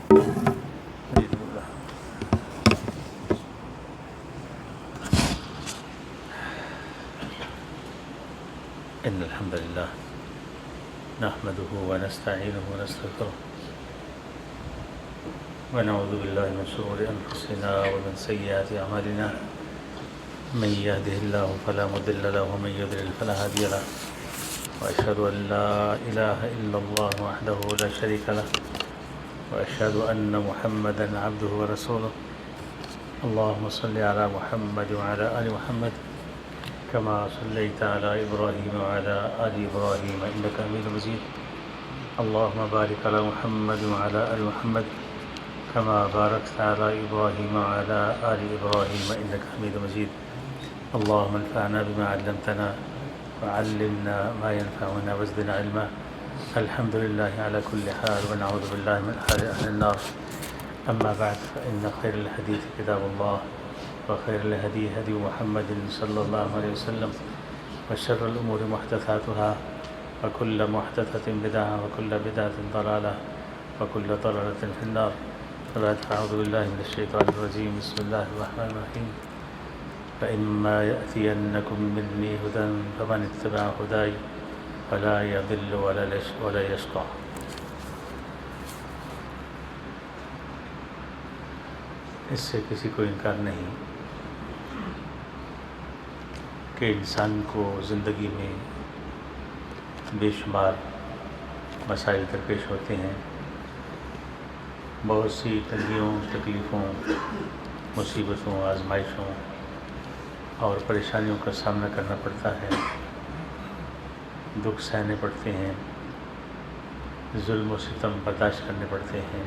إن الحمد لله نحمده ونستعينه ونستغفره ونعوذ بالله من شرور أنفسنا ومن سيئات أعمالنا من يهده الله فلا مضل له ومن يضلل فلا هادي له وأشهد أن لا إله إلا الله وحده لا شريك له وأشهد أن محمدا عبده ورسوله اللهم صل على محمد وعلى آل محمد كما صليت على إبراهيم وعلى آل إبراهيم إنك حميد مجيد اللهم بارك على محمد وعلى آل محمد كما باركت على إبراهيم وعلى آل إبراهيم إنك حميد مجيد اللهم انفعنا بما علمتنا وعلمنا ما ينفعنا وزدنا علما الحمد لله على كل حال ونعوذ بالله من حال أهل النار أما بعد فإن خير الحديث كتاب الله وخير الهدي هدي محمد صلى الله عليه وسلم وشر الأمور محدثاتها وكل محدثة بدعة وكل بدعة ضلالة وكل ضلالة في النار فبعد أعوذ بالله من الشيطان الرجيم بسم الله الرحمن الرحيم فإما يأتينكم مني هدى فمن اتبع هداي فلا يضل ولا يشقى اس سے کسی کو انکار نہیں کہ انسان کو زندگی میں بے شمار مسائل درپیش ہوتے ہیں، بہت سی تنگیوں، تکلیفوں، مصیبتوں، آزمائشوں اور پریشانیوں کا سامنا کرنا پڑتا ہے، دکھ سہنے پڑتے ہیں، ظلم و ستم برداشت کرنے پڑتے ہیں۔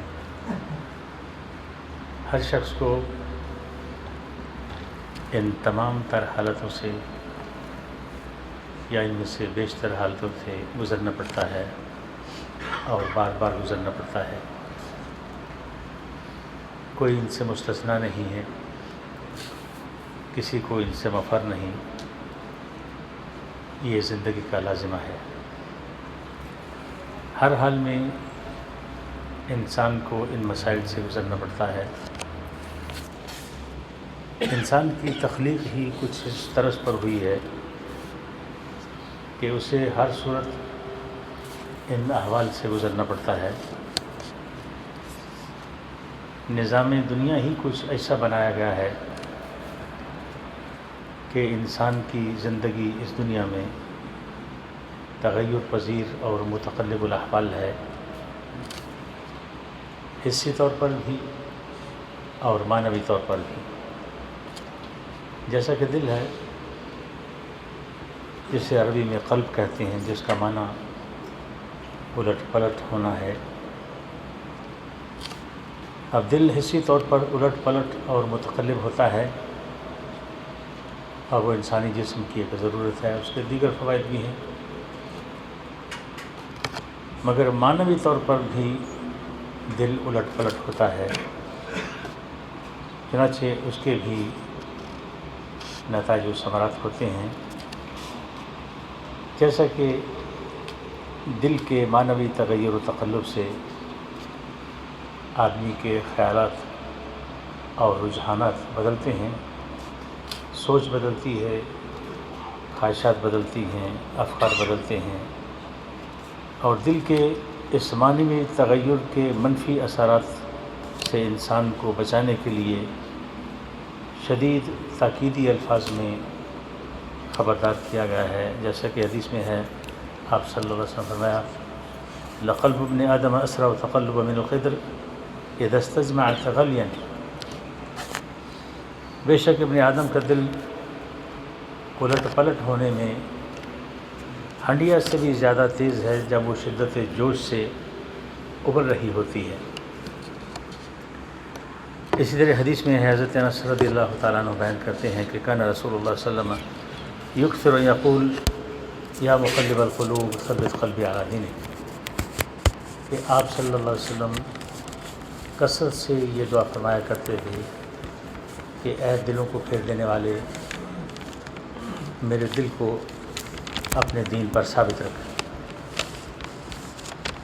ہر شخص کو ان تمام تر حالتوں سے یا ان میں سے بیشتر حالتوں سے گزرنا پڑتا ہے اور بار بار گزرنا پڑتا ہے، کوئی ان سے مستثنیٰ نہیں ہے، کسی کو ان سے مفر نہیں، یہ زندگی کا لازمہ ہے۔ ہر حال میں انسان کو ان مسائل سے گزرنا پڑتا ہے۔ انسان کی تخلیق ہی کچھ اس طرز پر ہوئی ہے کہ اسے ہر صورت ان احوال سے گزرنا پڑتا ہے۔ نظام دنیا ہی کچھ ایسا بنایا گیا ہے کہ انسان کی زندگی اس دنیا میں تغیر پذیر اور متقلب الاحوال ہے، حسی طور پر بھی اور معنوی طور پر بھی۔ جیسا کہ دل ہے، جسے عربی میں قلب کہتے ہیں، جس کا معنی الٹ پلٹ ہونا ہے۔ اب دل حسی طور پر الٹ پلٹ اور متقلب ہوتا ہے اور وہ انسانی جسم کی ایک ضرورت ہے، اس کے دیگر فوائد بھی ہیں، مگر معنوی طور پر بھی دل الٹ پلٹ ہوتا ہے، چنانچہ اس کے بھی نتائج و ثمرات ہوتے ہیں۔ جیسا کہ دل کے معنوی تغیر و تقلب سے آدمی کے خیالات اور رجحانات بدلتے ہیں، سوچ بدلتی ہے، خواہشات بدلتی ہیں، افکار بدلتے ہیں، اور دل کے اس معنوی تغیر کے منفی اثرات سے انسان کو بچانے کے لیے شدید تاکیدی الفاظ میں خبردار کیا گیا ہے۔ جیسا کہ حدیث میں ہے، آپ صلی اللہ علیہ وسلم فرمایا، لقلب ابن آدم اسرع تقلبا من القدر اذا استجمع تغلیا، بے شک ابن آدم کا دل الٹ پلٹ ہونے میں ہنڈیا سے بھی زیادہ تیز ہے جب وہ شدت جوش سے ابل رہی ہوتی ہے۔ اسی طرح حدیث میں حضرت انس رضی اللہ تعالیٰ عنہ بیان کرتے ہیں کہ کان رسول اللہ صلی اللہ علیہ وسلم یکثر یقول یا مقلب القلوب ثبت قلبی علی دینک، کہ آپ صلی اللہ علیہ وسلم کثرت سے یہ دعا فرمایا کرتے تھے کہ اے دلوں کو پھیر دینے والے، میرے دل کو اپنے دین پر ثابت رکھ۔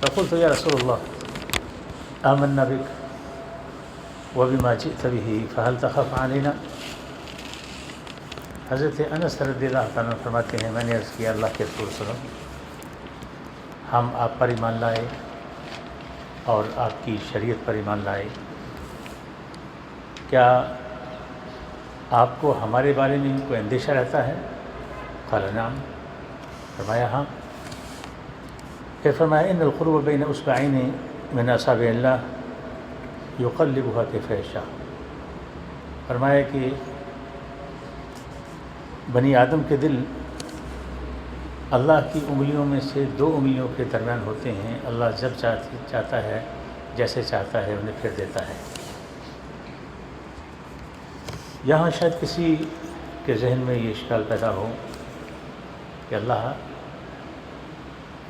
فقلت یا رسول اللہ آمنا بک وبما جئت به فهل تخاف علينا۔ حضرت انس رضی اللہ تعالیٰ فرماتے ہیں میں نے عرض کیا اللہ کے رسول صلی اللہ علیہ وسلم ہم آپ پر ایمان لائے اور آپ کی شریعت پر ایمان لائے، کیا آپ کو ہمارے بارے میں کوئی اندیشہ رہتا ہے؟ قال نعم، فرمایا ہاں۔ پھر فرمایا ان القلوب بین اصبعین من اصابع اللہ یقلبها کیف یشاء، فرمایا کہ بنی آدم کے دل اللہ کی انگلیوں میں سے دو انگلیوں کے درمیان ہوتے ہیں، اللہ جب چاہتا ہے جیسے چاہتا ہے انہیں پھیر دیتا ہے۔ یہاں شاید کسی کے ذہن میں یہ اشکال پیدا ہو کہ اللہ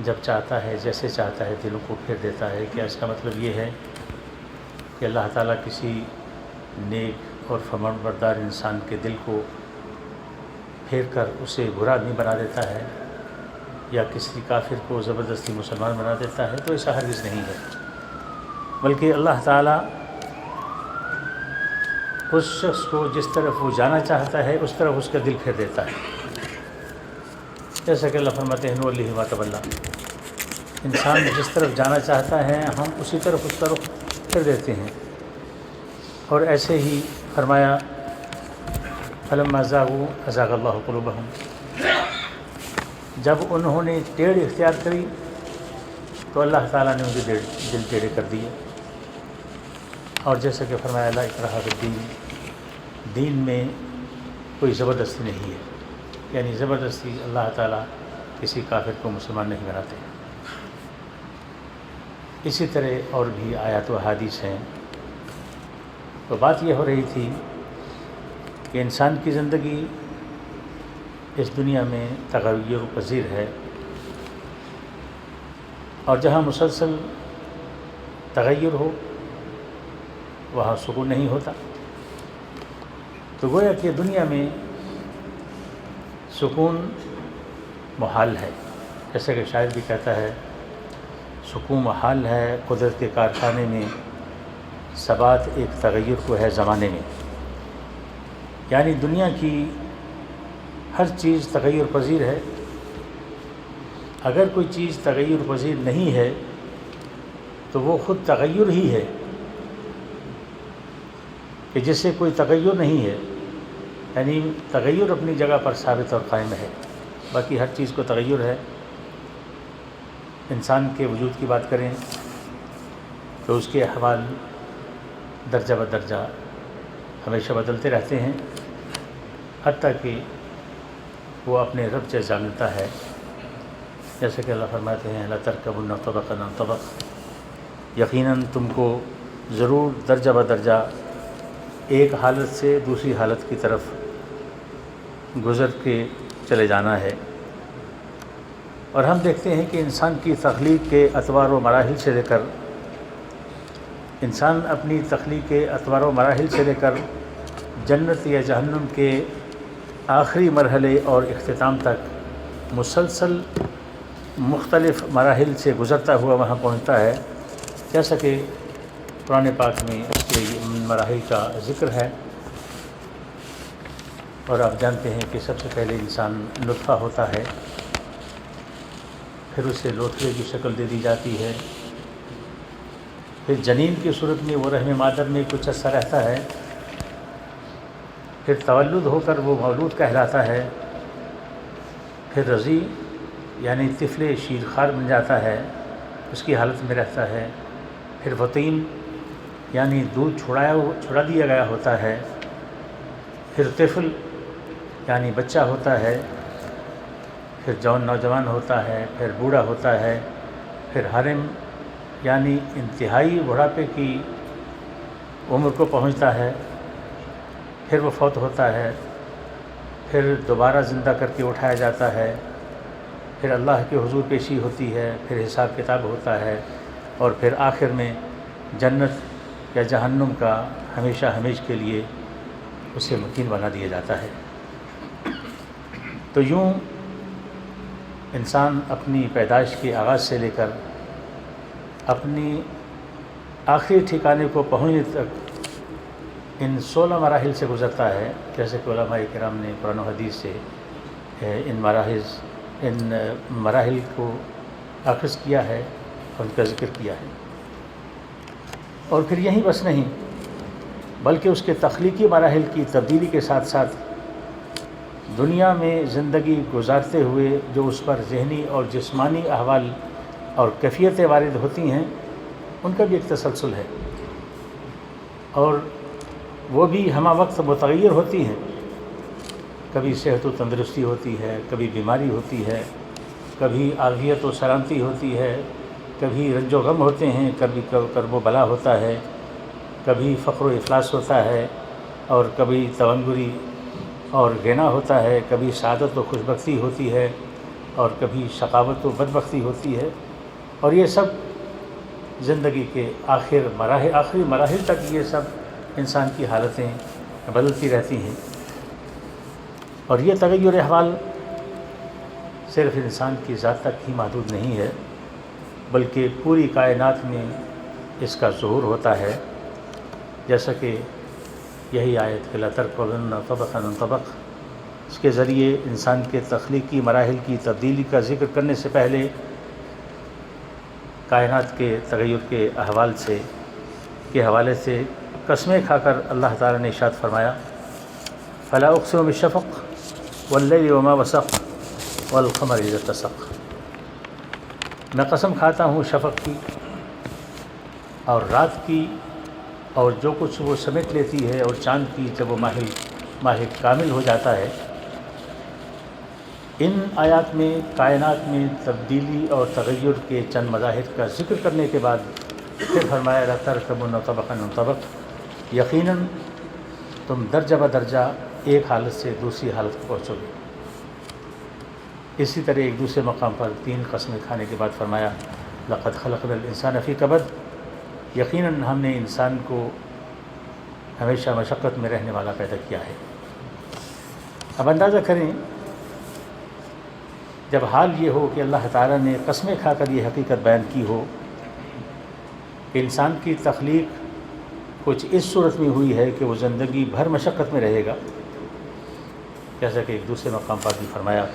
جب چاہتا ہے جیسے چاہتا ہے دلوں کو پھیر دیتا ہے، کیا اس کا مطلب یہ ہے کہ اللہ تعالیٰ کسی نیک اور فرمانبردار انسان کے دل کو پھیر کر اسے برا آدمی بنا دیتا ہے یا کسی کافر کو زبردستی مسلمان بنا دیتا ہے؟ تو ایسا ہرگز نہیں ہے، بلکہ اللہ تعالیٰ اس شخص کو جس طرف وہ جانا چاہتا ہے اس طرف اس کا دل پھیر دیتا ہے، جیسا کہ اللہ فرماتے ہیں نولیہ ما تولیٰ، انسان جس طرف جانا چاہتا ہے ہم اسی طرف اس کا رخ پھیر دیتے ہیں۔ اور ایسے ہی فرمایا فلما زاغوا ازاغ اللہ قلوبہم، جب انہوں نے ٹیڑھ اختیار کری تو اللہ تعالیٰ نے ان کے دل ٹیڑھے کر دیے۔ اور جیسا کہ فرمایا لا اکراہ فی الدین، دین میں کوئی زبردستی نہیں ہے، یعنی زبردستی اللہ تعالیٰ کسی کافر کو مسلمان نہیں بناتے۔ اسی طرح اور بھی آیات و احادیث ہیں۔ تو بات یہ ہو رہی تھی کہ انسان کی زندگی اس دنیا میں تغیر پذیر ہے، اور جہاں مسلسل تغیر ہو وہاں سکون نہیں ہوتا۔ تو گویا کہ دنیا میں سکون محال ہے، جیسا کہ شاعر بھی کہتا ہے سکون محال ہے قدرت کے کارخانے میں، ثبات ایک تغیر کو ہے زمانے میں۔ یعنی دنیا کی ہر چیز تغیر پذیر ہے، اگر کوئی چیز تغیر پذیر نہیں ہے تو وہ خود تغیر ہی ہے، کہ جس سے کوئی تغیر نہیں ہے، یعنی تغیر اپنی جگہ پر ثابت اور قائم ہے، باقی ہر چیز کو تغیر ہے۔ انسان کے وجود کی بات کریں تو اس کے احوال درجہ بدرجہ ہمیشہ بدلتے رہتے ہیں، حتیٰ کہ وہ اپنے رب سے جانتا ہے، جیسے کہ اللہ فرماتے ہیں لَتَرْكَبُنَّ طَبَقًا عَنْ طَبَقٍ، یقیناً تم کو ضرور درجہ بدرجہ ایک حالت سے دوسری حالت کی طرف گزر کے چلے جانا ہے۔ اور ہم دیکھتے ہیں کہ انسان کی تخلیق کے اطوار و مراحل سے لے کر انسان اپنی تخلیق کے اطوار و مراحل سے لے کر جنت یا جہنم کے آخری مرحلے اور اختتام تک مسلسل مختلف مراحل سے گزرتا ہوا وہاں پہنچتا ہے، جیسا کہ قرآن پاک میں اس کے مراحل کا ذکر ہے۔ اور آپ جانتے ہیں کہ سب سے پہلے انسان نطفہ ہوتا ہے، پھر اسے لوتھڑے کی شکل دے دی جاتی ہے، پھر جنین کی صورت میں وہ رحم مادر میں کچھ عرصہ رہتا ہے، پھر تولد ہو کر وہ مولود کہلاتا ہے، پھر رضیع یعنی طفل شیرخوار بن جاتا ہے، اس کی حالت میں رہتا ہے، پھر وطیم یعنی دودھ چھڑا دیا گیا ہوتا ہے، پھر طفل یعنی بچہ ہوتا ہے، پھر نوجوان ہوتا ہے، پھر بوڑھا ہوتا ہے، پھر حرم یعنی انتہائی بڑھاپے کی عمر کو پہنچتا ہے، پھر وہ فوت ہوتا ہے، پھر دوبارہ زندہ کر کے اٹھایا جاتا ہے، پھر اللہ کے حضور پیشی ہوتی ہے، پھر حساب کتاب ہوتا ہے، اور پھر آخر میں جنت یا جہنم کا ہمیشہ ہمیش کے لیے اسے مقیم بنا دیا جاتا ہے۔ تو یوں انسان اپنی پیدائش کے آغاز سے لے کر اپنی آخری ٹھکانے کو پہنچنے تک ان 16 مراحل سے گزرتا ہے، جیسے کہ علماء کرام نے قرآن و حدیث سے ان مراحل کو اخذ کیا ہے اور ان کا ذکر کیا ہے۔ اور پھر یہیں بس نہیں، بلکہ اس کے تخلیقی مراحل کی تبدیلی کے ساتھ ساتھ دنیا میں زندگی گزارتے ہوئے جو اس پر ذہنی اور جسمانی احوال اور کیفیتیں وارد ہوتی ہیں، ان کا بھی ایک تسلسل ہے، اور وہ بھی ہمہ وقت متغیر ہوتی ہیں۔ کبھی صحت و تندرستی ہوتی ہے، کبھی بیماری ہوتی ہے، کبھی عافیت و سلامتی ہوتی ہے، کبھی رنج و غم ہوتے ہیں، کبھی کرب و بلا ہوتا ہے، کبھی فقر و افلاس ہوتا ہے، اور کبھی تونگری اور غنا ہوتا ہے، کبھی سعادت و خوشبختی ہوتی ہے، اور کبھی شقاوت و بدبختی ہوتی ہے، اور یہ سب زندگی کے آخری مراحل تک یہ سب انسان کی حالتیں بدلتی رہتی ہیں۔ اور یہ تغیر احوال صرف انسان کی ذات تک ہی محدود نہیں ہے، بلکہ پوری کائنات میں اس کا ظہور ہوتا ہے، جیسا کہ یہی آیت کہ لَتَرْكَبُنَّ طَبَقًا عَنْ طَبَقٍ، اس کے ذریعے انسان کے تخلیقی مراحل کی تبدیلی کا ذکر کرنے سے پہلے کائنات کے تغیر کے احوال کے حوالے سے قسمیں کھا کر اللہ تعالیٰ نے ارشاد فرمایا، فَلَا أُقْسِمُ بِالشَّفَقِ وَاللَّيْلِ وَمَا وَسَقَ وَالْقَمَرِ إِذَا اتَّسَقَ، میں قسم کھاتا ہوں شفق کی اور رات کی اور جو کچھ وہ سمیٹ لیتی ہے، اور چاند کی جب وہ ماہ کامل ہو جاتا ہے۔ ان آیات میں کائنات میں تبدیلی اور تغیر کے چند مظاہر کا ذکر کرنے کے بعد پھر فرمایا لَتَرْكَبُنَّ طَبَقًا عَنْ طَبَقٍ، یقیناً تم درجہ بدرجہ ایک حالت سے دوسری حالت کو پہنچو گے۔ اسی طرح ایک دوسرے مقام پر 3 قسمیں کھانے کے بعد فرمایا لَقَدْ خَلَقْنَا الْإِنسَانَ فِي كَبَدٍ، یقیناً ہم نے انسان کو ہمیشہ مشقت میں رہنے والا پیدا کیا ہے۔ اب اندازہ کریں، جب حال یہ ہو کہ اللہ تعالیٰ نے قسمیں کھا کر یہ حقیقت بیان کی ہو کہ انسان کی تخلیق کچھ اس صورت میں ہوئی ہے کہ وہ زندگی بھر مشقت میں رہے گا، جیسا کہ ایک دوسرے مقام پر بھی فرمایا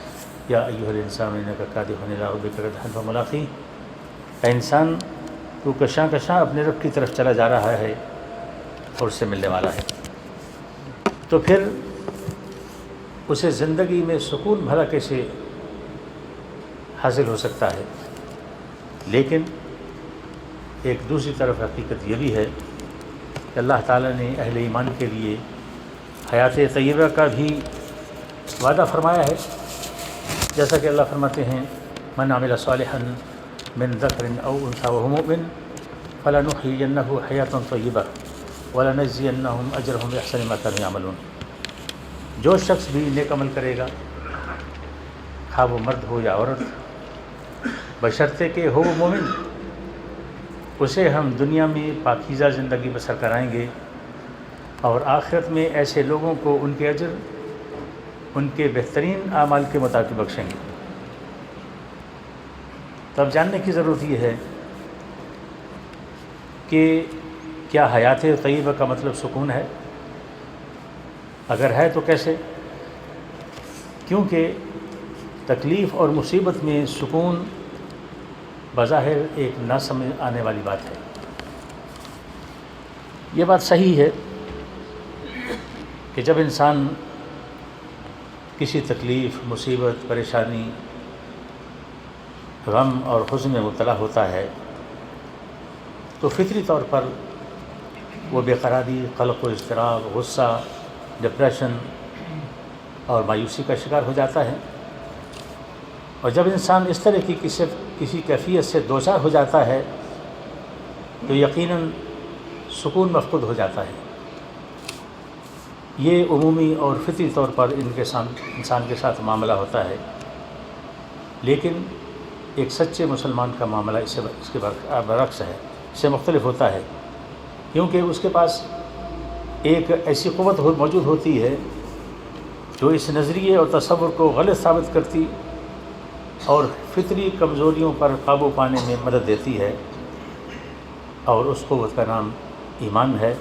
یا ایھا الانسان انک کادح الی ربک کدحا فملاقیہ، اے انسان تو کشاں کشاں اپنے رب کی طرف چلا جا رہا ہے اور اس سے ملنے والا ہے۔ تو پھر اسے زندگی میں سکون بھلا کیسے حاصل ہو سکتا ہے؟ لیکن ایک دوسری طرف حقیقت یہ بھی ہے کہ اللہ تعالیٰ نے اہل ایمان کے لیے حیات طیبہ کا بھی وعدہ فرمایا ہے، جیسا کہ اللہ فرماتے ہیں من عمل صالحا من ذکر او انثی وهو مؤمن فلنحیینہ حیاۃ طیبہ ولنجزینہم اجرہم بأحسن ما كانوا یعملون، جو شخص بھی نیک عمل کرے گا، خواہ وہ مرد ہو یا عورت، بشرطے کہ ہو وہ مومن، اسے ہم دنیا میں پاکیزہ زندگی بسر کرائیں گے، اور آخرت میں ایسے لوگوں کو ان کے اجر ان کے بہترین اعمال کے مطابق بخشیں گے۔ تو اب جاننے کی ضرورت یہ ہے کہ کیا حیات طیبہ کا مطلب سکون ہے؟ اگر ہے تو کیسے؟ کیونکہ تکلیف اور مصیبت میں سکون بظاہر ایک نہ سمجھ آنے والی بات ہے۔ یہ بات صحیح ہے کہ جب انسان کسی تکلیف، مصیبت، پریشانی، غم اور حزن میں مبتلا ہوتا ہے تو فطری طور پر وہ بے قراری، قلق و اضطراب، غصہ، ڈپریشن اور مایوسی کا شکار ہو جاتا ہے، اور جب انسان اس طرح کی کسی کیفیت سے دوچار ہو جاتا ہے تو یقیناً سکون مفقود ہو جاتا ہے۔ یہ عمومی اور فطری طور پر انسان کے ساتھ معاملہ ہوتا ہے، لیکن ایک سچے مسلمان کا معاملہ اس کے برعکس ہے، اس سے مختلف ہوتا ہے، کیونکہ اس کے پاس ایک ایسی قوت موجود ہوتی ہے جو اس نظریے اور تصور کو غلط ثابت کرتی اور فطری کمزوریوں پر قابو پانے میں مدد دیتی ہے، اور اس قوت کا نام ایمان ہے۔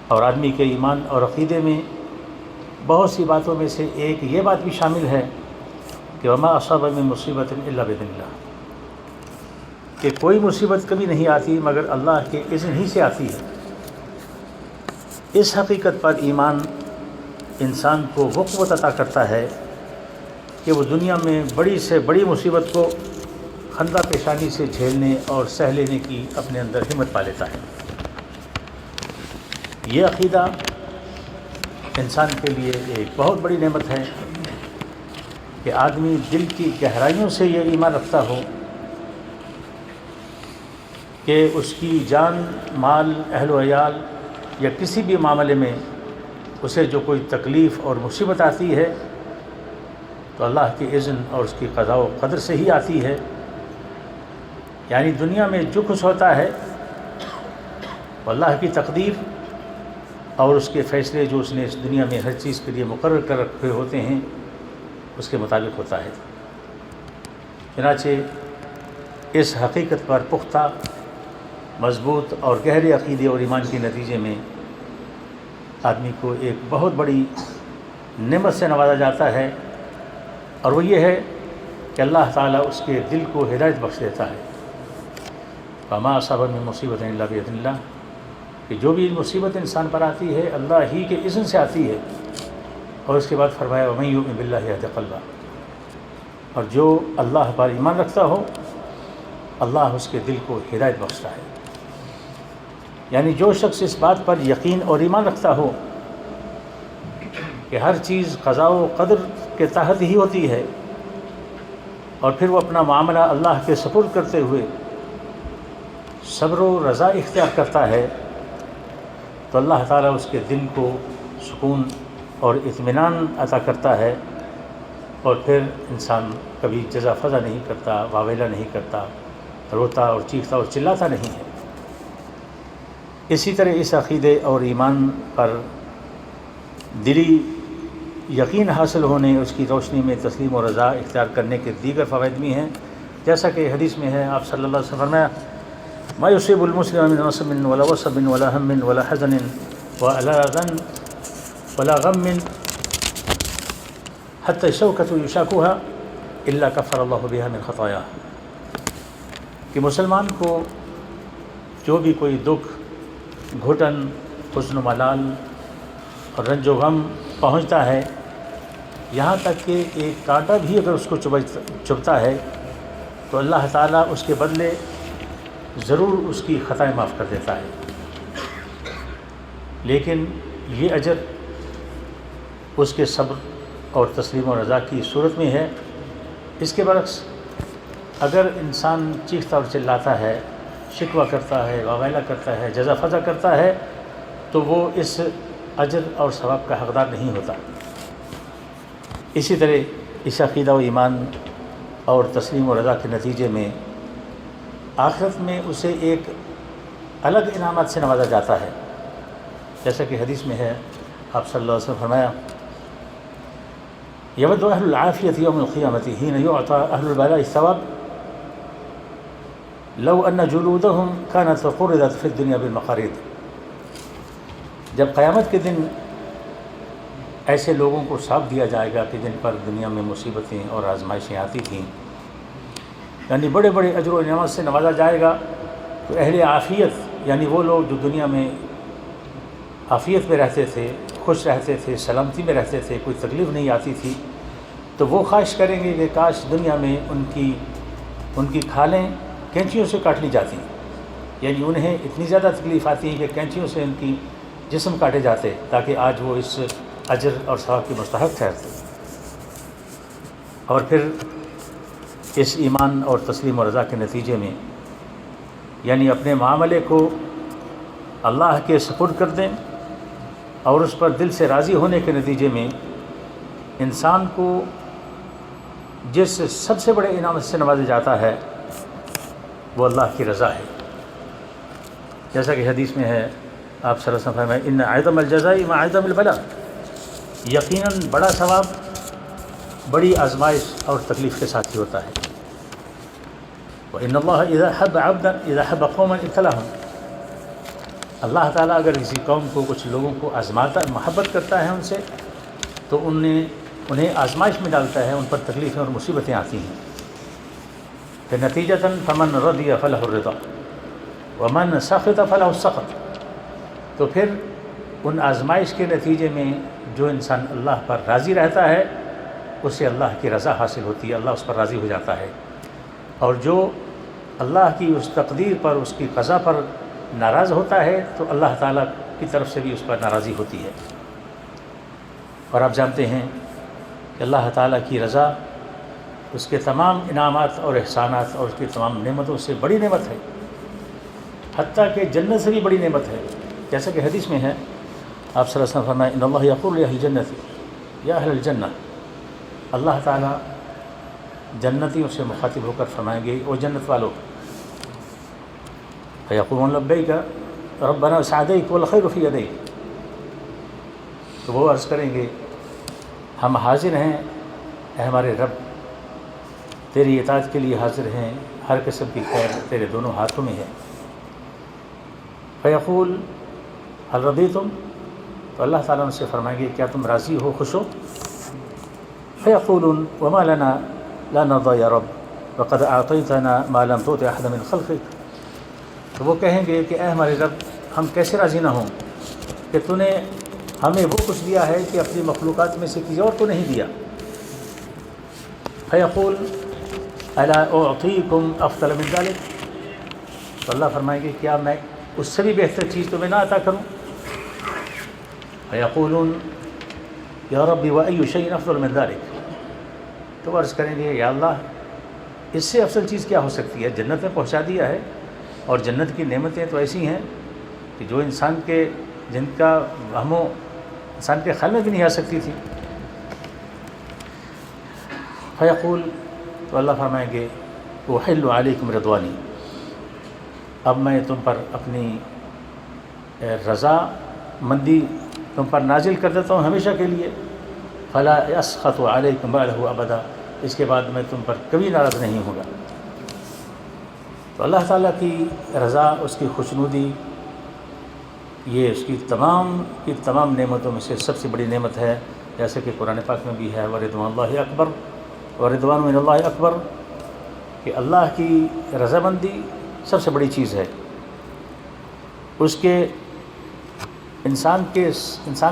اور آدمی کے ایمان اور عقیدے میں بہت سی باتوں میں سے ایک یہ بات بھی شامل ہے کہ وما اصاب من مصیبت الا باذن اللہ، کہ کوئی مصیبت کبھی نہیں آتی مگر اللہ کے اذن ہی سے آتی ہے۔ اس حقیقت پر ایمان انسان کو وہ قوت عطا کرتا ہے کہ وہ دنیا میں بڑی سے بڑی مصیبت کو خندہ پیشانی سے جھیلنے اور سہ لینے کی اپنے اندر ہمت پا لیتا ہے۔ یہ عقیدہ انسان کے لیے ایک بہت بڑی نعمت ہے کہ آدمی دل کی گہرائیوں سے یہ ایمان رکھتا ہو کہ اس کی جان، مال، اہل و عیال یا کسی بھی معاملے میں اسے جو کوئی تکلیف اور مصیبت آتی ہے تو اللہ کے اذن اور اس کی قضاء و قدر سے ہی آتی ہے۔ یعنی دنیا میں جو کچھ ہوتا ہے وہ اللہ کی تقدیر اور اس کے فیصلے جو اس نے اس دنیا میں ہر چیز کے لیے مقرر کر رکھے ہوتے ہیں اس کے مطابق ہوتا ہے۔ چنانچہ اس حقیقت پر پختہ، مضبوط اور گہرے عقیدے اور ایمان کے نتیجے میں آدمی کو ایک بہت بڑی نعمت سے نوازا جاتا ہے، اور وہ یہ ہے کہ اللہ تعالیٰ اس کے دل کو ہدایت بخش دیتا ہے۔ وما اصاب من مصیبت الا باذن اللہ، کہ جو بھی مصیبت انسان پر آتی ہے اللہ ہی کے اذن سے آتی ہے۔ اور اس کے بعد فرمایا ومن یؤمن باللہ یہد قلبہ، اور جو اللہ پر ایمان رکھتا ہو اللہ اس کے دل کو ہدایت بخشتا ہے۔ یعنی جو شخص اس بات پر یقین اور ایمان رکھتا ہو کہ ہر چیز قضاء و قدر کے تحت ہی ہوتی ہے، اور پھر وہ اپنا معاملہ اللہ کے سپرد کرتے ہوئے صبر و رضا اختیار کرتا ہے، تو اللہ تعالیٰ اس کے دل کو سکون اور اطمینان عطا کرتا ہے، اور پھر انسان کبھی جزا فضا نہیں کرتا، واویلا نہیں کرتا، روتا اور چیختا اور چلاتا نہیں ہے۔ اسی طرح اس عقیدے اور ایمان پر دلی یقین حاصل ہونے، اس کی روشنی میں تسلیم و رضا اختیار کرنے کے دیگر فوائد بھی ہیں، جیسا کہ حدیث میں ہے آپ صلی اللہ علیہ وسلم فرمایا ما يصيب المسلم من نصب ولا وصب ولا هم ولا حزن ولا غم ولا غم حتى الشوكة يشاكها إلا كفر الله بها من خطاياه، کہ مسلمان کو جو بھی کوئی دکھ، گھٹن، حزن و ملال اور رنج و غم پہنچتا ہے، یہاں تک کہ ایک کانٹا بھی اگر اس کو چبھتا ہے تو اللہ تعالیٰ اس کے بدلے ضرور اس کی خطائیں معاف کر دیتا ہے۔ لیکن یہ اجر اس کے صبر اور تسلیم و رضا کی صورت میں ہے۔ اس کے برعکس اگر انسان چیختا اور چلاتا ہے، شکوہ کرتا ہے، واویلا کرتا ہے، جزا فضا کرتا ہے، تو وہ اس اجر اور ثواب کا حقدار نہیں ہوتا۔ اسی طرح اس عقیدہ و ایمان اور تسلیم و رضا کے نتیجے میں آخرت میں اسے ایک الگ انعامات سے نوازا جاتا ہے، جیسا کہ حدیث میں ہے آپ صلی اللہ علیہ وسلم فرمایا یود اہل العافیۃ یوم القیامۃ حین یعطی اہل البلاء الثواب لو ان جلودہم کانت قرضت فی الدنیا بالمقارید۔ جب قیامت کے دن ایسے لوگوں کو ثواب دیا جائے گا کہ جن پر دنیا میں مصیبتیں اور آزمائشیں آتی تھیں، یعنی بڑے بڑے اجر و انعامات سے نوازا جائے گا، تو اہل عافیت یعنی وہ لوگ جو دنیا میں عافیت میں رہتے تھے، خوش رہتے تھے، سلامتی میں رہتے تھے، کوئی تکلیف نہیں آتی تھی، تو وہ خواہش کریں گے کہ کاش دنیا میں ان کی کھالیں کینچیوں سے کاٹ لی جاتی، یعنی انہیں اتنی زیادہ تکلیف آتی ہے کہ کینچیوں سے ان کی جسم کاٹے جاتے تاکہ آج وہ اس اجر اور ثواب کے مستحق ٹھہرتے۔ اور پھر اس ایمان اور تسلیم و رضا کے نتیجے میں یعنی اپنے معاملے کو اللہ کے سپرد کر دیں اور اس پر دل سے راضی ہونے کے نتیجے میں انسان کو جس سب سے بڑے انعام سے نوازا جاتا ہے وہ اللہ کی رضا ہے، جیسا کہ حدیث میں ہے آپ صلی اللہ علیہ وسلم فرمائے ان اعظم الجزاء مع اعظم البلاء، یقیناً بڑا ثواب بڑی آزمائش اور تکلیف کے ساتھ ہی ہوتا ہے۔ وَإِنَّ اللَّهَ إِذَا حَبَّ عَبْدًا إِذَا حَبَّ قَوْمًا ابْتَلَاهُمْ، اللہ تعالیٰ اگر کسی قوم کو کچھ لوگوں کو آزماتا محبت کرتا ہے ان سے تو انہیں آزمائش میں ڈالتا ہے، ان پر تکلیفیں اور مصیبتیں آتی ہیں. پھر نتیجتاً فمن رضی فلہ الرضا ومن سخط فلہ السخط. تو پھر ان آزمائش کے نتیجے میں جو انسان اللہ پر راضی رہتا ہے اسے اللہ کی رضا حاصل ہوتی ہے، اللہ اس پر راضی ہو جاتا ہے. اور جو اللہ کی اس تقدیر پر، اس کی قضا پر ناراض ہوتا ہے تو اللہ تعالیٰ کی طرف سے بھی اس پر ناراضی ہوتی ہے. اور آپ جانتے ہیں کہ اللہ تعالیٰ کی رضا اس کے تمام انعامات اور احسانات اور اس کی تمام نعمتوں سے بڑی نعمت ہے، حتیٰ کہ جنت سے بھی بڑی نعمت ہے. جیسا کہ حدیث میں ہے، آپ صلی اللہ علیہ وسلم فرمائے ان اللہ یقول لاہل الجنت یا اہل الجنہ، اللہ تعالیٰ جنتیوں سے مخاطب ہو کر فرمائیں گے او جنت والو، فیقولون لبیک ربنا سعدیک والخیر فی یدیک. تو وہ عرض کریں گے ہم حاضر ہیں اے ہمارے رب، تیری اطاعت کے لیے حاضر ہیں، ہر قسم کی خیر تیرے دونوں ہاتھوں میں ہے. فیقول هل رضیتم، تو اللہ تعالیٰ ان سے فرمائیں گے کیا تم راضی ہو، خوش ہو؟ فیقولون وما لنا لا نرضى یا رب وقد اعطیتنا ما لم تؤت احدا من خلقک. تو وہ کہیں گے کہ اے ہمارے رب ہم کیسے راضی نہ ہوں کہ تو نے ہمیں وہ کچھ دیا ہے کہ اپنی مخلوقات میں سے کسی اور کو نہیں دیا. فیقول الا اعطیکم افضل من ذلک، تو اللہ فرمائیں گے کیا میں اس سے بھی بہتر چیز تمہیں نہ عطا کروں؟ فیقولون یا ربی وای شیء افضل من ذلک، تو عرض کریں گے یا اللہ اس سے افضل چیز کیا ہو سکتی ہے؟ جنت میں پہنچا دیا ہے، اور جنت کی نعمتیں تو ایسی ہیں کہ جو جن کا ہم انسان کے خیال میں بھی نہیں آ سکتی تھی. فیقول، تو اللہ فرمائیں گے احل علیکم رضوانی، اب میں تم پر اپنی رضا مندی تم پر نازل کر دیتا ہوں ہمیشہ کے لیے. فلا اسخط علیکم بعدہ ابدا، اس کے بعد میں تم پر کبھی ناراض نہیں ہوں گا. تو اللہ تعالیٰ کی رضا، اس کی خوشنودی، یہ اس کی تمام نعمتوں میں سے سب سے بڑی نعمت ہے. جیسے کہ قرآن پاک میں بھی ہے ورضوان اللہ اکبر ورضوان من اللہ اکبر، کہ اللہ کی رضامندی سب سے بڑی چیز ہے. اس کے انسان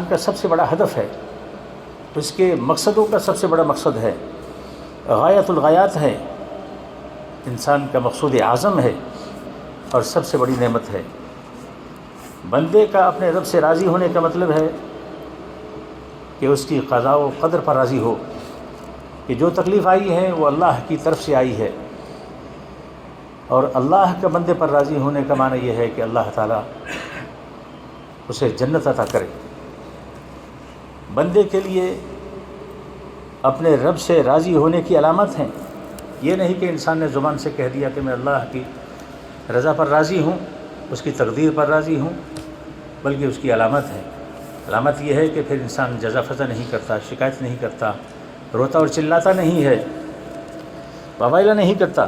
کا سب سے بڑا ہدف ہے، اس کے مقصدوں کا سب سے بڑا مقصد ہے، غایت الغایات ہے، انسان کا مقصود اعظم ہے اور سب سے بڑی نعمت ہے. بندے کا اپنے رب سے راضی ہونے کا مطلب ہے کہ اس کی قضاء و قدر پر راضی ہو، کہ جو تکلیف آئی ہے وہ اللہ کی طرف سے آئی ہے. اور اللہ کا بندے پر راضی ہونے کا معنی یہ ہے کہ اللہ تعالیٰ اسے جنت عطا کرے. بندے کے لیے اپنے رب سے راضی ہونے کی علامت ہیں. یہ نہیں کہ انسان نے زبان سے کہہ دیا کہ میں اللہ کی رضا پر راضی ہوں، اس کی تقدیر پر راضی ہوں، بلکہ اس کی علامت ہے. علامت یہ ہے کہ پھر انسان جزا فضا نہیں کرتا، شکایت نہیں کرتا، روتا اور چلاتا نہیں ہے، واویلا نہیں کرتا.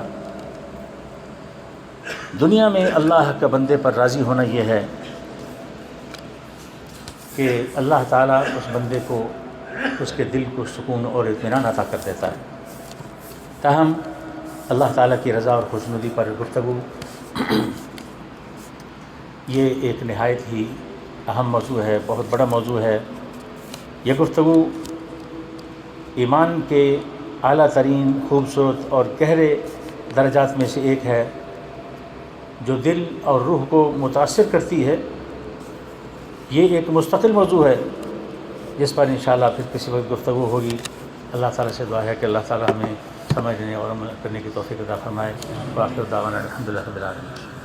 دنیا میں اللہ کا بندے پر راضی ہونا یہ ہے کہ اللہ تعالیٰ اس بندے کو، اس کے دل کو سکون اور اطمینان عطا کر دیتا ہے. تاہم اللہ تعالیٰ کی رضا اور خوشنودی پر گفتگو یہ ایک نہایت ہی اہم موضوع ہے، بہت بڑا موضوع ہے. یہ گفتگو ایمان کے اعلیٰ ترین، خوبصورت اور گہرے درجات میں سے ایک ہے، جو دل اور روح کو متاثر کرتی ہے. یہ ایک مستقل موضوع ہے جس پر انشاءاللہ پھر کسی وقت گفتگو ہوگی. اللہ تعالیٰ سے دعا ہے کہ اللہ تعالیٰ ہمیں سمجھنے اور عمل کرنے کی توفیق عطا فرمائے. وآخر دعوانا الحمدللہ رب العالمین.